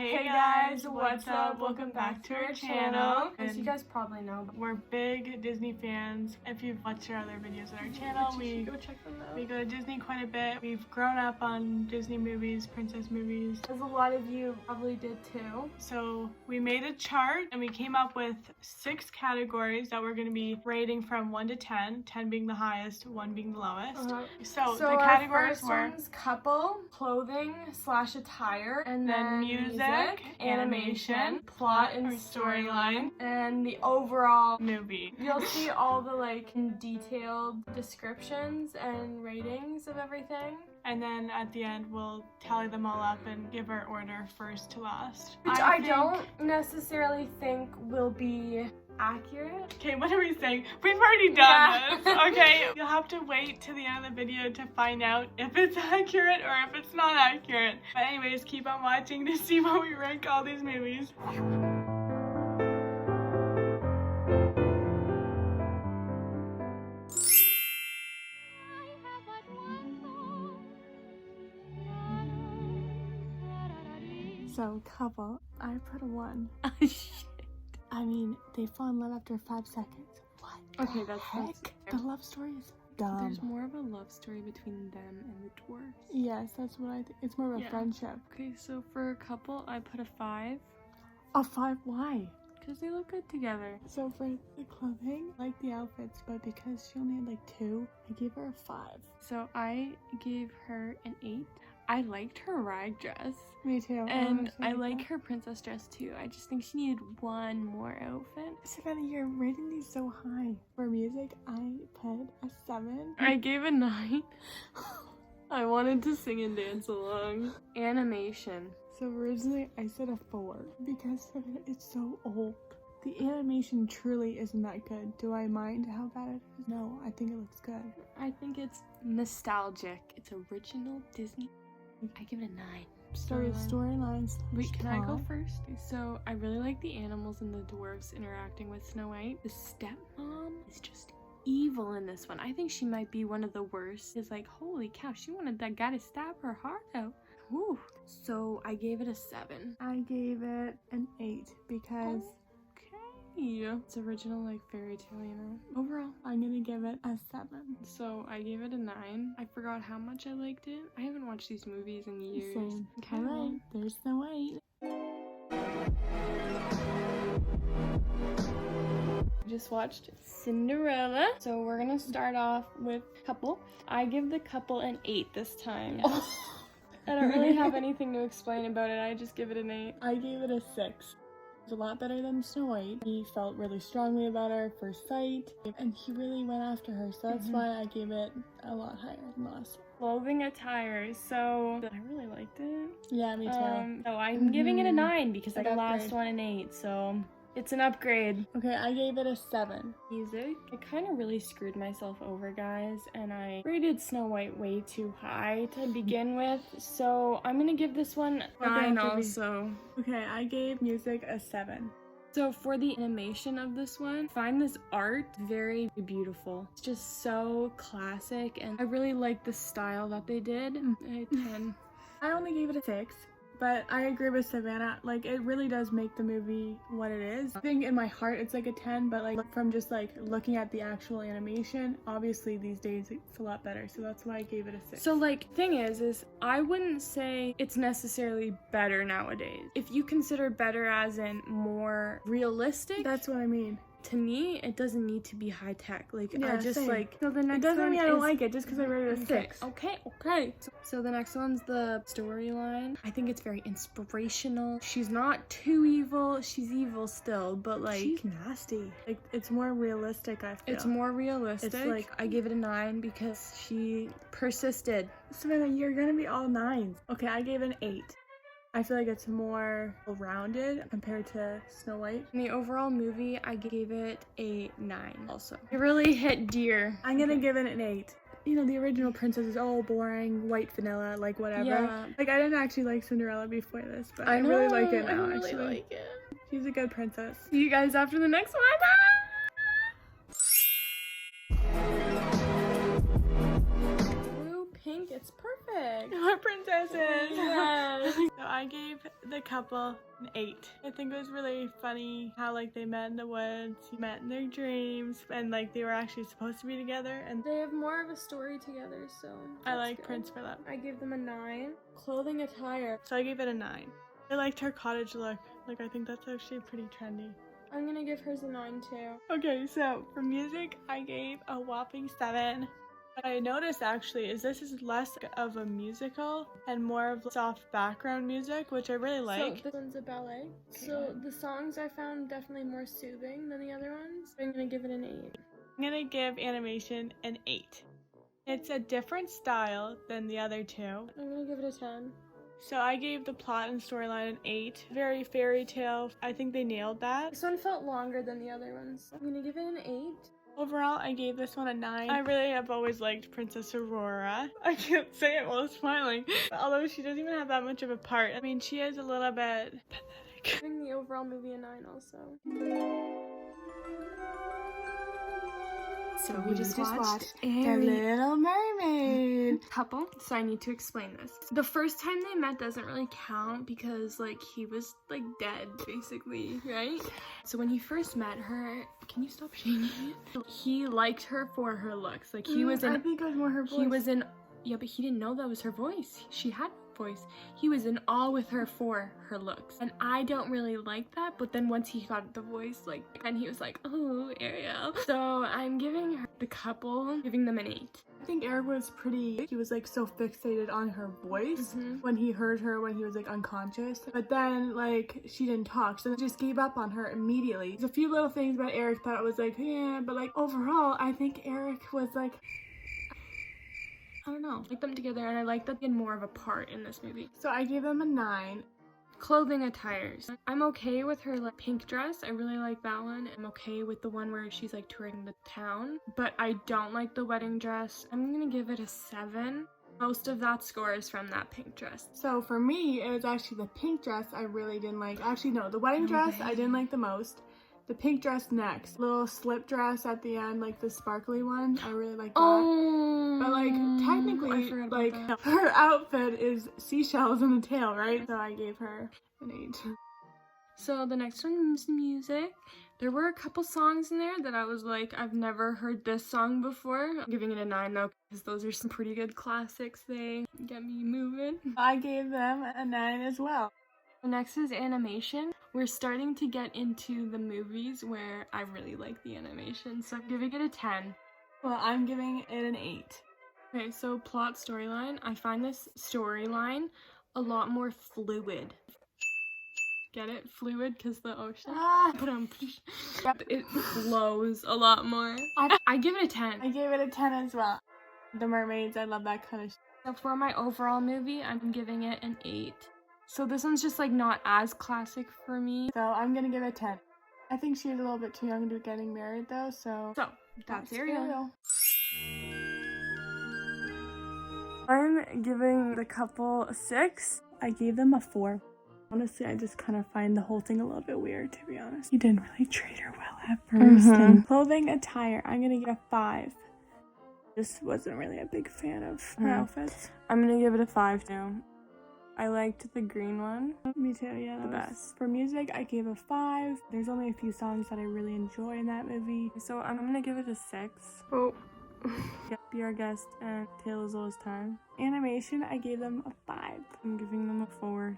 Hey guys, what's up? Welcome back to our channel. As you guys probably know, We're big Disney fans. If you've watched our other videos on our channel, we go check them out. go to Disney quite a bit. We've grown up on Disney movies, princess movies. As a lot of you probably did too. So we made a chart and we came up with 6 categories that we're going to be rating from 1 to 10, 10 being the highest, 1 being the lowest. So the our categories first were one's couple, clothing / attire, and then music, animation, plot and or storyline, and the overall movie. You'll see all the detailed descriptions and ratings of everything. And then at the end, we'll tally them all up and give our order first to last. Which I don't necessarily think will be accurate. Okay, what are we saying? We've already done this. Okay, you'll have to wait to the end of the video to find out if it's accurate or if it's not accurate. But anyways, keep on watching to see what we rank all these movies. So, couple, I put a 1. Shit. I mean, they fall in love after 5 seconds. What? Okay, the that's heck? The love story is dumb. There's more of a love story between them and the dwarves. Yes, that's what I think. It's more of a friendship. Okay, so for a couple, I put a 5. A 5? Why? Because they look good together. So for the clothing, I like the outfits, but because she only had 2, I gave her a 5. So I gave her an 8. I liked her rag dress. Me too. And I like her princess dress too. I just think she needed one more outfit. Savannah, you're rating these so high. For music, I put a 7. I gave a 9. I wanted to sing and dance along. Animation. So originally I said a 4 because it's so old. The animation truly isn't that good. Do I mind how bad it is? No, I think it looks good. I think it's nostalgic. It's original Disney. I give it a 9. Storylines. Wait, can I go first? So I really like the animals and the dwarves interacting with Snow White. The stepmom is just evil in this one. I think she might be one of the worst. It's like, holy cow, she wanted that guy to stab her heart out. Whew. So I gave it a 7. I gave it an 8 because it's original fairy tale, you know. Overall, I'm gonna give it a 7. So I gave it a 9. I forgot how much I liked it. I haven't watched these movies in years. Same. Alright, there's Snow White. Just watched Cinderella. So we're gonna start off with couple. I give the couple an 8 this time. I don't really have anything to explain about it. I just give it an 8. I gave it a 6. A lot better than Snow White. He felt really strongly about her at first sight, and he really went after her, so that's why I gave it a lot higher than the last one. Clothing attire, so I really liked it. Yeah, me too. So I'm giving it a 9 because I got the last one an 8, so it's an upgrade. Okay, I gave it a 7. Music. I kind of really screwed myself over, guys, and I rated Snow White way too high to begin with, so I'm gonna give this one a 9 also. Okay, I gave music a 7. So for the animation of this one, I find this art very beautiful. It's just so classic, and I really like the style that they did. A 10. I only gave it a 6. But I agree with Savannah, it really does make the movie what it is. I think in my heart it's a 10, but from just looking at the actual animation, obviously these days it's a lot better, so that's why I gave it a 6. So thing is I wouldn't say it's necessarily better nowadays. If you consider better as in more realistic, that's what I mean. To me, it doesn't need to be high tech. Yeah, I just same. So the next it doesn't one mean I don't like it just because I rated it a 6. Okay. So the next one's the storyline. I think it's very inspirational. She's not too evil. She's evil still, but she's nasty. It's more realistic, I feel. It's more realistic. It's I give it a 9 because she persisted. Savannah, you're gonna be all 9s. Okay, I gave it an 8. I feel like it's more rounded compared to Snow White. In the overall movie, I gave it a 9 also. It really hit dear. I'm gonna give it an 8. You know, the original princess is all boring, white vanilla, whatever. Yeah. I didn't actually like Cinderella before this, but I really like it now, I really like it. She's a good princess. See you guys after the next one. Blue, pink, It's perfect. Our princesses. Yes. So I gave the couple an 8. I think it was really funny how like they met in the woods, met in their dreams, and like they were actually supposed to be together. And They have more of a story together, so I that's like good. Prince for that. I gave them a 9. Clothing attire. So I gave it a 9. I liked her cottage look. Like I think that's actually pretty trendy. I'm gonna give hers a 9 too. Okay, so for music, I gave a whopping 7. What I noticed actually is this is less of a musical and more of soft background music, which I really like. So this one's a ballet. So the songs I found definitely more soothing than the other ones. I'm gonna give it an 8. I'm gonna give animation an 8. It's a different style than the other two. I'm gonna give it a 10. So I gave the plot and storyline an 8. Very fairy tale. I think they nailed that. This one felt longer than the other ones. I'm gonna give it an 8. Overall, I gave this one a 9. I really have always liked Princess Aurora. I can't say it while smiling. Although she doesn't even have that much of a part. I mean, she is a little bit pathetic. Giving the overall movie a 9 also. So we just watched The Little Mermaid. couple, so I need to explain this. The first time they met doesn't really count because like he was like dead basically, right? So when he first met her, can you stop shaking it? He liked her for her looks. Like he was in I think it was more her voice. he was in yeah, but he didn't know that was her voice. She had no voice. He was in awe with her for her looks. And I don't really like that, but then once he got the voice, like, and he was like, oh, Ariel. So I'm giving her the couple, giving them an 8. I think Eric was pretty, he was like so fixated on her voice when he heard her when he was like unconscious. But then like she didn't talk, so just gave up on her immediately. There's a few little things about Eric that was like, yeah, but like overall, I think Eric was like, I don't know, like them together, and I like that they had more of a part in this movie. So I gave them a 9. Clothing attires. I'm okay with her like pink dress. I really like that one. I'm okay with the one where she's like touring the town, but I don't like the wedding dress. I'm gonna give it a 7. Most of that score is from that pink dress. So for me, it was actually the pink dress I really didn't like. Actually, no, the wedding dress I didn't like the most. The pink dress next. Little slip dress at the end, like the sparkly one. I really like that. Oh, But like technically, like that. her outfit is seashells in the tail, right? So I gave her an 8. So the next one is music. There were a couple songs in there that I was like, I've never heard this song before. I'm giving it a 9 though, because those are some pretty good classics. They get me moving. I gave them a 9 as well. The next is animation. We're starting to get into the movies where I really like the animation, so I'm giving it a 10. Well, I'm giving it an 8. Okay, so plot storyline. I find this storyline a lot more fluid. Get it? Fluid because the ocean. It flows a lot more. I give it a 10. I gave it a 10 as well. The mermaids, I love that kind of So for my overall movie, I'm giving it an 8. So this one's just like not as classic for me. So I'm gonna give it a 10. I think she's a little bit too young to be getting married though, so That's Ariel. I'm giving the couple a 6. I gave them a 4. Honestly, I just kind of find the whole thing a little bit weird, to be honest. He didn't really treat her well at first. And clothing attire, I'm gonna give a 5. Just wasn't really a big fan of her outfits. I'm gonna give it a 5 too. I liked the green one. Me too, yeah. The best. For music, I gave a 5. There's only a few songs that I really enjoy in that movie. So I'm gonna give it a 6. Oh. Be Our Guest and Tale as Old as Time. Animation, I gave them a 5. I'm giving them a 4.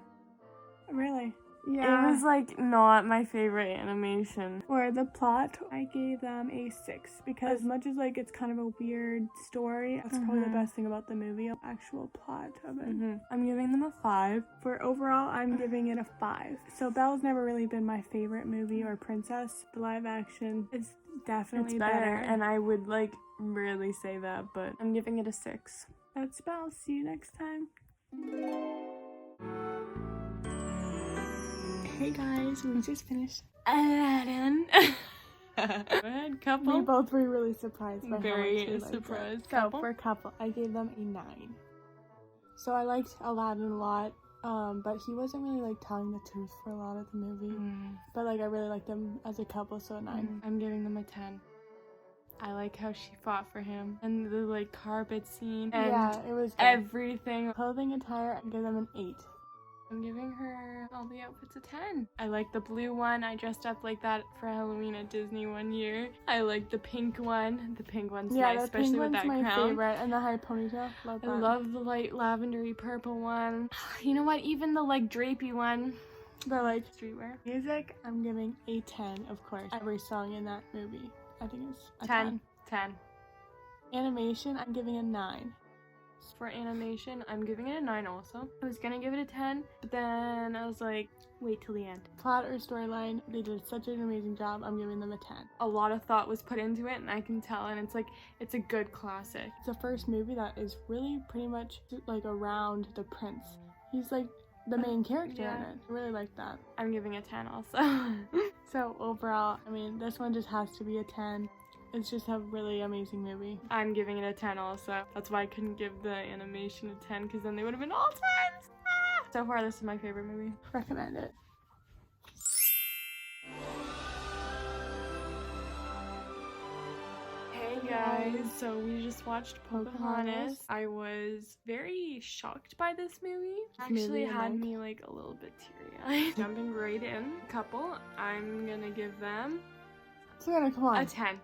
Really? Yeah. It was like not my favorite animation. For the plot, I gave them a 6 because as much as like it's kind of a weird story, that's probably the best thing about the movie, actual plot of it. I'm giving them a 5. For overall, I'm giving it a 5. So Belle's never really been my favorite movie or princess. The live action is definitely better. And I would like really say that, but I'm giving it a 6. That's Belle. See you next time. Hey guys, we just finished Aladdin. Go ahead, couple. We both were really surprised by Very how much we surprised liked it. couple. So for couple, I gave them a 9. So I liked Aladdin a lot, but he wasn't really like telling the truth for a lot of the movie. But like I really liked them as a couple, so a 9. I'm giving them a 10. I like how she fought for him and the like carpet scene and Yeah, it was good. everything. Clothing attire, I give them an 8. I'm giving her all the outfits a 10. I like the blue one. I dressed up like that for Halloween at Disney one year. I like the pink one. The pink one's nice, especially with that my crown. favorite, and the high ponytail. Love that. I love the light lavendery purple one. You know what? Even the like drapey one. But like Streetwear. music, I'm giving a 10, of course. Every song in that movie, I think it's a 10. 10. 10. Animation, I'm giving a 9. For animation, I'm giving it a 9 also. I was gonna give it a 10, but then I was like, wait till the end. Plot or storyline, they did such an amazing job. I'm giving them a 10. A lot of thought was put into it, and I can tell, and it's like, it's a good classic. It's the first movie that is really pretty much like around the prince. He's like the main character in it. I really like that. I'm giving a 10 also. So overall, I mean, this one just has to be a 10. It's just a really amazing movie. I'm giving it a 10 also. That's why I couldn't give the animation a 10, because then they would have been all 10s. Ah! So far, this is my favorite movie. Recommend it. Hey guys, so we just watched Pocahontas. I was very shocked by this movie. Actually had me like a little bit teary-eyed. Jumping right in. Couple, I'm gonna give them Savannah, come on. a 10.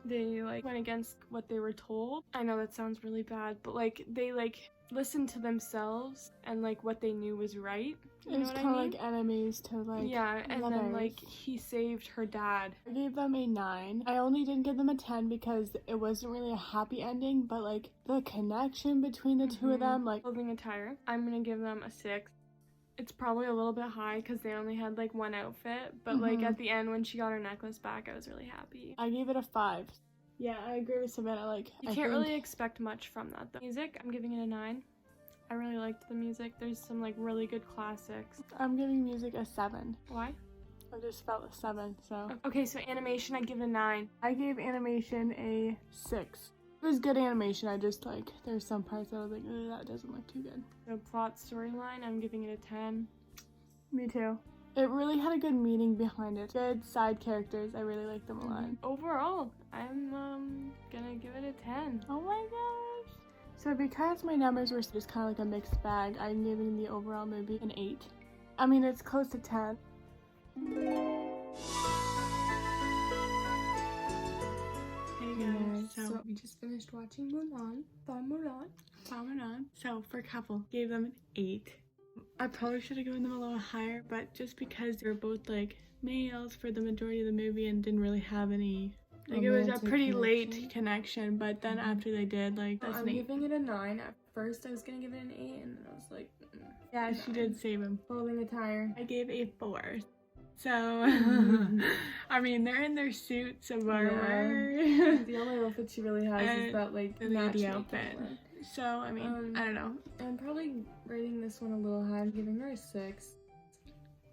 They like went against what they were told. I know that sounds really bad, but like they like listened to themselves and like what they knew was right. You It was know what kind I of mean? like enemies to like Yeah, and lovers. then like he saved her dad. I gave them a 9. I only didn't give them a 10 because it wasn't really a happy ending, but like the connection between the two of them, like Clothing attire, I'm gonna give them a 6. It's probably a little bit high because they only had like one outfit, but like at the end when she got her necklace back, I was really happy. I gave it a 5. Yeah, I agree with Savannah. Like You can't really expect much from that though. Music, I'm giving it a 9. I really liked the music. There's some like really good classics. I'm giving music a 7. Why? I just felt a 7, so. Okay, so animation, I give it a 9. I gave animation a 6. It was good animation. I just like there's some parts that I was like, that doesn't look too good. The plot storyline, I'm giving it a 10. Me too. It really had a good meaning behind it. Good side characters. I really like them a lot. Overall, I'm gonna give it a 10. Oh my gosh. So because my numbers were just kind of like a mixed bag, I'm giving the overall movie an 8. I mean, it's close to 10. Hey guys, so we just finished watching Mulan. Mulan. So for couple, gave them an 8. I probably should have given them a little higher, but just because they were both like males for the majority of the movie and didn't really have any, like it was a pretty late connection, but then after they did, like that's I'm giving it a 9. At first I was gonna give it an 8 and then I was like, yeah, she did save him. Clothing attire, I gave a 4. So, I mean, they're in their suits of armor. The only outfit she really has is that like the outfit. So, I mean, I don't know. I'm probably rating this one a little high. I'm giving her a 6.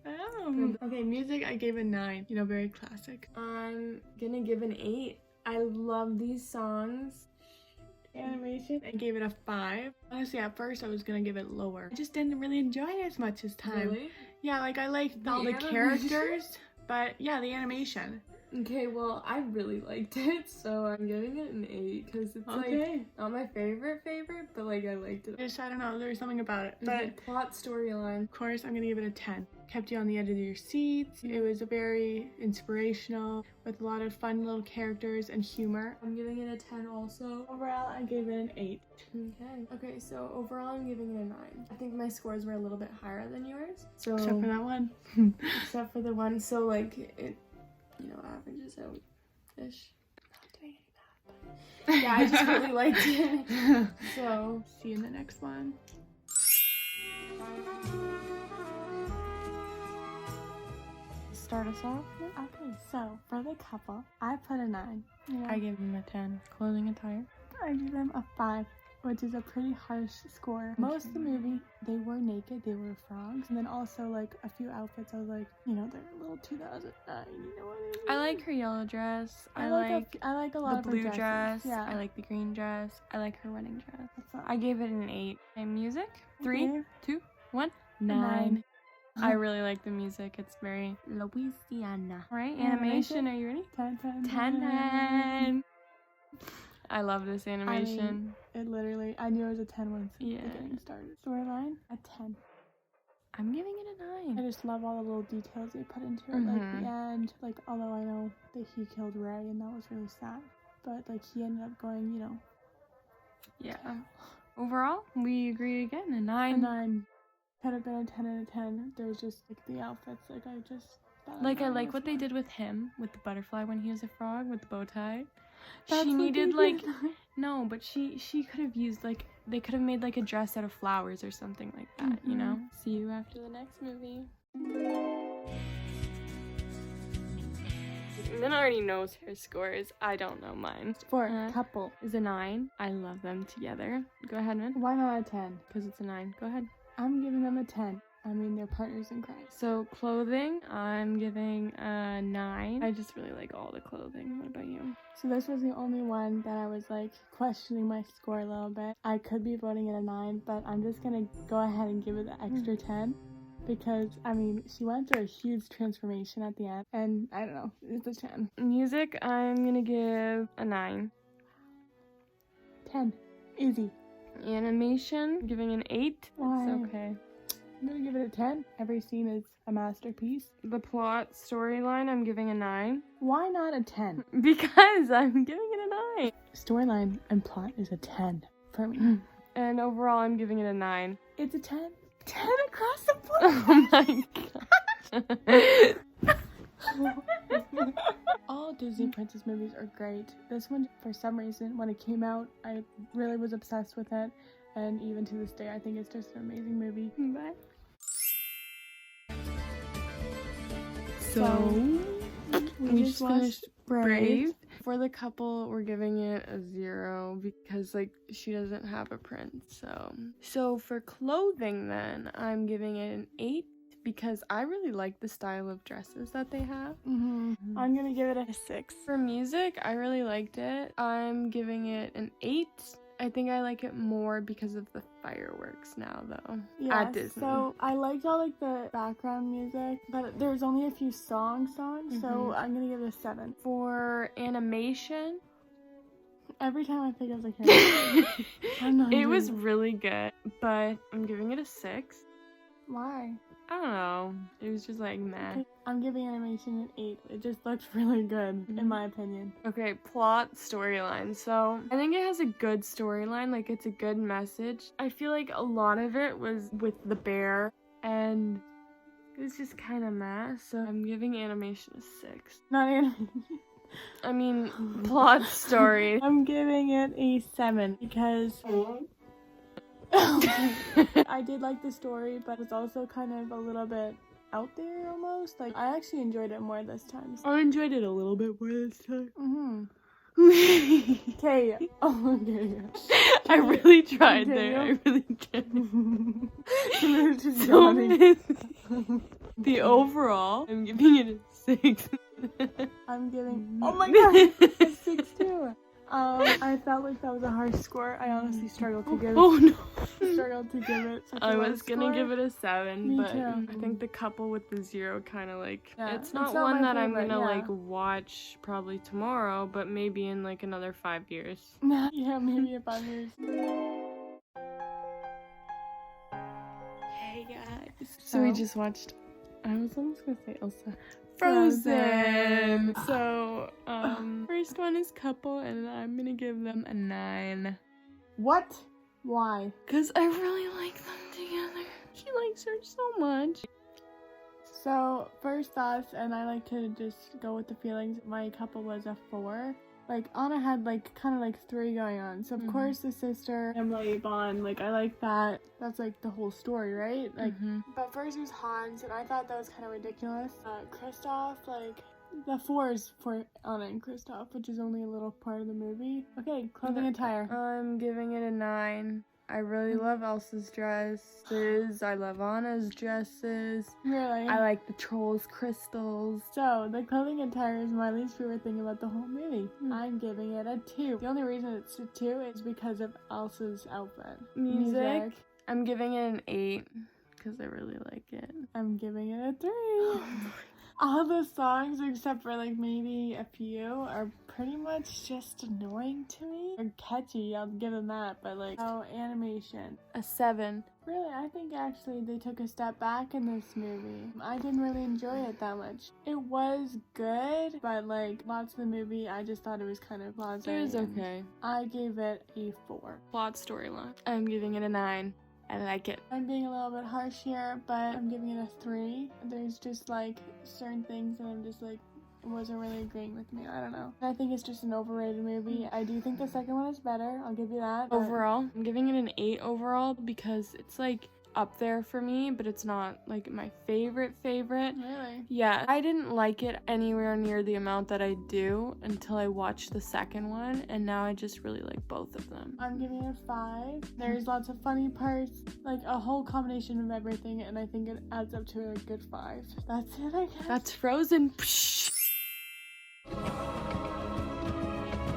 Oh. Okay, music, I gave a 9. You know, very classic. I'm gonna give an 8. I love these songs. Animation, I gave it a 5. Honestly, at first I was gonna give it lower. I just didn't really enjoy it as much this time. Really? Yeah, like I liked all the characters, but yeah, the animation. Okay, well, I really liked it, so I'm giving it an 8 because it's like not my favorite, but like I liked it. Just, I don't know, there was something about it. But plot storyline. Of course, I'm gonna give it a 10. Kept you on the edge of your seats. It was a very inspirational with a lot of fun little characters and humor. I'm giving it a 10 also. Overall, I gave it an 8. Okay, so overall I'm giving it a 9. I think my scores were a little bit higher than yours. So Except for that one. Except for the one, so like it, you know, averages out-ish. Not doing any math, but yeah, I just really liked it. So see you in the next one. Start us off. Okay, so for the couple, I put a 9. Yeah. I give them a 10. Clothing attire, I give them a 5, which is a pretty harsh score. Most of the movie, they were naked, they were frogs, and then also like a few outfits, I was like, you know, they're a little 2009, you know what I mean? I like her yellow dress. I like a lot the of her blue dresses. dress. Yeah. I like the green dress. I like her wedding dress. That's fine. I gave it an 8. And music? 3, Okay. 2, 1, 9. 9. I really like the music. It's very Louisiana. Right? Animation. Are you ready? 10. 10. I love this animation. It literally, I knew it was a 10 once the Yeah. beginning started. Storyline, a 10. I'm giving it a 9. I just love all the little details they put into it, like the end, like, although I know that he killed Ray and that was really sad, but like he ended up going, you know. Yeah. Overall, we agree again, a 9. A 9. Could have been a 10 out of 10. There's just like the outfits, like I just Like I like what they did with him, with the butterfly when he was a frog, with the bow tie. That's She what needed they like, did. no, but she could have used like, they could have made like a dress out of flowers or something like that, you know? See you after the next movie. Min already knows her scores. I don't know mine. For couple. Is a 9. I love them together. Go ahead, Min. Why not a 10? Because it's a 9. Go ahead. I'm giving them a 10. I mean, they're partners in crime. So clothing, I'm giving a 9. I just really like all the clothing. What about you? So this was the only one that I was like questioning my score a little bit. I could be voting it a 9, but I'm just gonna go ahead and give it the extra 10 because I mean she went through a huge transformation at the end, and I don't know, it's a 10. Music, I'm gonna give a 9. 10, easy. Animation, giving an 8. Why? It's okay. I'm gonna give it a 10. Every scene is a masterpiece. The plot storyline, I'm giving a 9. Why not a 10? Because I'm giving it a 9. Storyline and plot is a 10 for me. And overall, I'm giving it a 9. It's a 10. 10 across the board. Oh my god. All Disney princess movies are great. This one, for some reason, when it came out, I really was obsessed with it. And even to this day, I think it's just an amazing movie. Bye. So, we just finished Brave. Brave. For the couple, we're giving it a 0 because like she doesn't have a prince. So for clothing, then I'm giving it an 8 because I really like the style of dresses that they have. I'm gonna give it a 6. For music, I really liked it. I'm giving it an 8. I think I like it more because of the fireworks now, though. Yeah, at Disney. so I liked all like the background music, but there's only a few songs, so I'm gonna give it a 7. For animation, Every time I think of the character, I'm not it was doing really good, but I'm giving it a 6. Why? I don't know. It was just like meh. I'm giving animation an 8. It just looked really good, in my opinion. Okay, plot storyline. So I think it has a good storyline, like it's a good message. I feel like a lot of it was with the bear and it was just kind of meh. So I'm giving animation a 6. Not animation. I mean, plot story. I'm giving it a 7 because I did like the story, but it's also kind of a little bit out there almost. Like, I actually enjoyed it more this time. I enjoyed it a little bit more this time. Okay. Oh, okay. I really tried Continue. there. I really did. Just So yawning. the overall, I'm giving it a 6. I'm giving. Oh my god, a 6 too. I felt like that was a harsh score. I honestly struggled to give it. Oh no. Struggled to give it. Such I a low was gonna score. give it a 7, Me but too. I think the couple with the 0 kind of like, Yeah, it's not it's not one my that I'm favorite, gonna yeah. like watch probably tomorrow, but maybe in like another 5 years. Yeah, maybe in 5 years. Hey guys. So we just watched, I was almost gonna say Elsa. Frozen. So, first one is couple, and I'm gonna give them a 9. What? Why? Because I really like them together. He likes her so much. So, first thoughts, and I like to just go with the feelings, my couple was a 4. Like, Anna had, like, kind of, like, 3 going on. So, of course, the sister, Emily, bond, like, I like that. That's, like, the whole story, right? Like, but first was Hans, and I thought that was kind of ridiculous. Kristoff, like, the 4 is for Anna and Kristoff, which is only a little part of the movie. Okay, clothing attire. I'm giving it a 9. I really love Elsa's dresses. I love Anna's dresses. Really? I like the trolls' crystals. So, the clothing attire is my least favorite thing about the whole movie. I'm giving it a 2. The only reason it's a 2 is because of Elsa's outfit. Music. I'm giving it an 8 because I really like it. I'm giving it a 3. All the songs, except for like maybe a few, are pretty much just annoying to me. They're catchy, I'll give them that, but like, oh, animation. A 7. Really, I think actually they took a step back in this movie. I didn't really enjoy it that much. It was good, but like lots of the movie, I just thought it was kind of blasé. It was okay. I gave it a 4. Plot storyline. I'm giving it a 9. I like it. I'm being a little bit harsh here, but I'm giving it a 3. There's just like certain things that I'm just like, wasn't really agreeing with me. I don't know. I think it's just an overrated movie. I do think the second one is better. I'll give you that. Overall, I'm giving it an 8 overall because it's like up there for me, but it's not like my favorite. Really? Yeah, I didn't like it anywhere near the amount that I do until I watched the second one, and now I just really like both of them. I'm giving it a 5. There's lots of funny parts, like a whole combination of everything, and I think it adds up to a good 5. That's it, I guess. That's Frozen. Psh.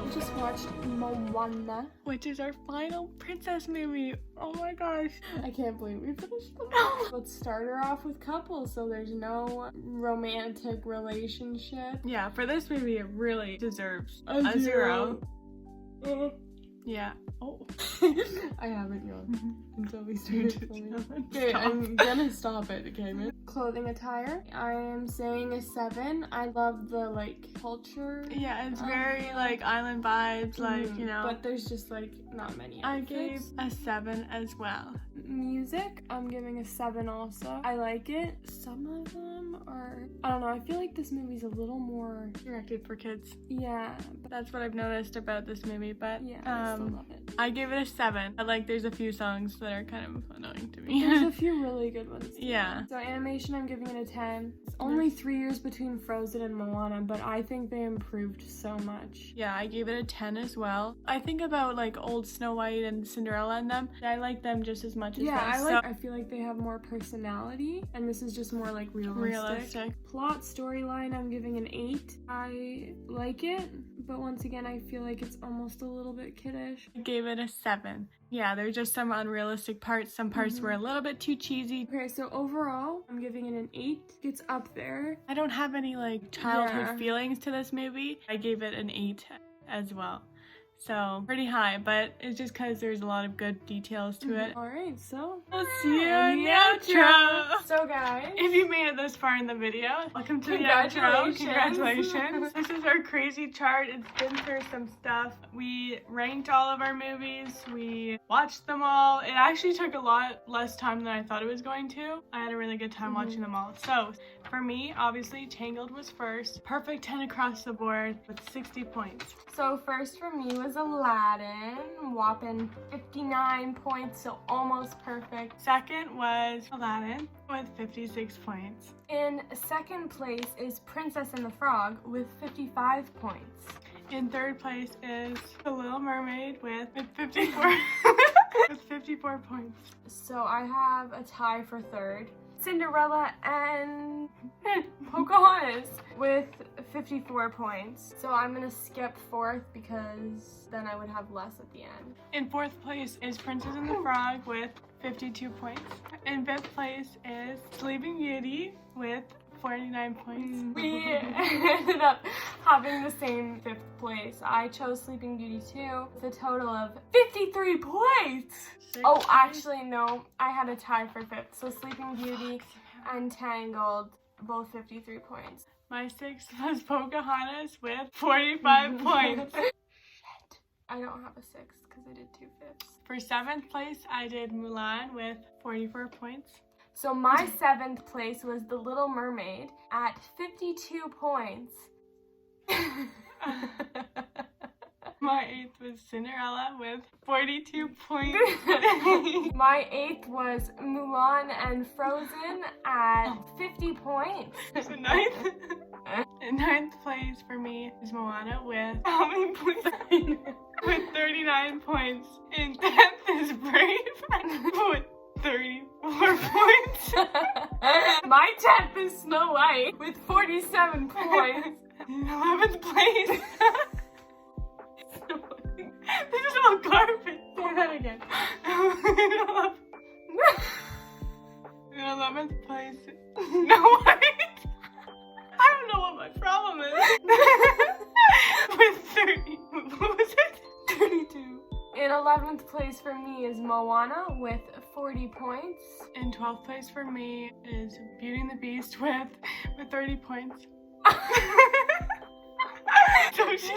We just watched Moana, which is our final princess movie. Oh my gosh. I can't believe we finished them. Let's start her off with couples, so there's no romantic relationship. Yeah, for this movie, it really deserves a 0. Yeah. Oh. I haven't yawned until we started filming. Okay, I'm gonna stop it, okay, man? Clothing attire, I am saying a 7. I love the like culture. Yeah, it's very like island vibes, like, you know. But there's just like not many outfits. I gave a 7 as well. Music, I'm giving a 7 also. I like it. Some of them are, I don't know, I feel like this movie's a little more directed for kids. Yeah. That's what I've noticed about this movie, but yeah, I still love it. I give it a 7. But like there's a few songs that are kind of annoying to me. There's a few really good ones too. Yeah. So animation, I'm giving it a 10. It's only 3 years between Frozen and Moana, but I think they improved so much. Yeah, I gave it a 10 as well. I think about like old Snow White and Cinderella and them. I like them just as much as this. I feel like they have more personality, and this is just more like realistic. Plot storyline, I'm giving an 8. I like it, but once again, I feel like it's almost a little bit kiddish. I gave it a 7. Yeah, there's just some unrealistic parts. Some parts were a little bit too cheesy. Okay, so overall, I'm giving it an 8. It's up there. I don't have any like childhood feelings to this movie. I gave it an 8 as well. So pretty high, but it's just because there's a lot of good details to it. Alright, so we'll see you in the outro. So guys, if you made it this far in the video, welcome to the outro. Congratulations. This is our crazy chart. It's been through some stuff. We ranked all of our movies. We watched them all. It actually took a lot less time than I thought it was going to. I had a really good time watching them all. So for me, obviously, Tangled was first. Perfect 10 across the board with 60 points. So first for me was Aladdin, whopping 59 points, so almost perfect. Second was Aladdin with 56 points. In second place is Princess and the Frog with 55 points. In third place is The Little Mermaid with 54 with 54 points. So I have a tie for third. Cinderella and Pocahontas with 54 points. So I'm gonna skip fourth because then I would have less at the end. In fourth place is Princess and the Frog with 52 points. In fifth place is Sleeping Beauty with 49 points. We ended up having the same fifth place. I chose Sleeping Beauty too with a total of 53 points. Oh, actually no, I had a tie for fifth. So Sleeping Beauty and Tangled, both 53 points. My sixth was Pocahontas with 45 points. Shit. I don't have a sixth because I did 2 fifths. For seventh place, I did Mulan with 44 points. So my seventh place was The Little Mermaid at 52 points. My eighth was Cinderella with 42 points. My eighth was Mulan and Frozen at 50 points. So ninth? In ninth place for me is Moana with how many points? With 39 points. In 10th is Brave with 34 points. My 10th is Snow White with 47 points. In 11th place. This is all garbage. Say that again. In 11th place. No, wait. 11th place for me is Moana with 40 points. In 12th place for me is Beauty and the Beast with 30 points. So she's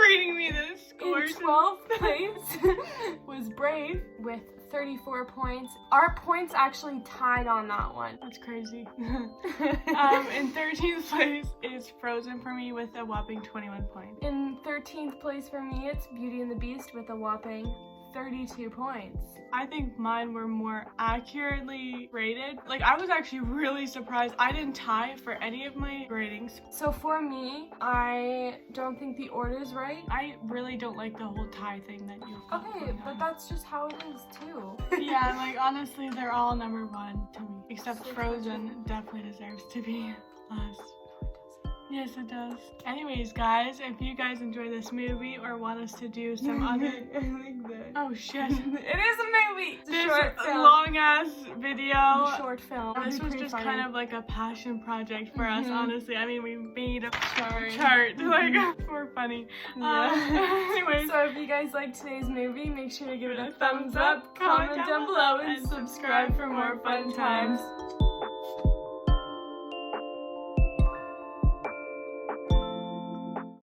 reading me the scores. In 12th place was Brave with 34 points. Our points actually tied on that one. That's crazy. In 13th place is Frozen for me with a whopping 21 points. In 13th place for me, it's Beauty and the Beast with a whopping 32 points. I think mine were more accurately rated. Like, I was actually really surprised. I didn't tie for any of my ratings. So for me, I don't think the order's right. I really don't like the whole tie thing that you've got Okay, going but on. that's just how it is too. Yeah, like, honestly, they're all number one to me. Except So Frozen definitely deserves to be last. Yes, it does. Anyways, guys, if you guys enjoy this movie or want us to do some other... I like that. Oh, shit. It is a movie! It's a This short film. long-ass video. A short film. This It'd be was pretty just funny. kind of like a passion project for us, Mhm. honestly. I mean, we made a Chart. like, for funny. Yeah. Anyways. So if you guys liked today's movie, make sure to give it a thumbs up, comment down below, and subscribe for more fun times.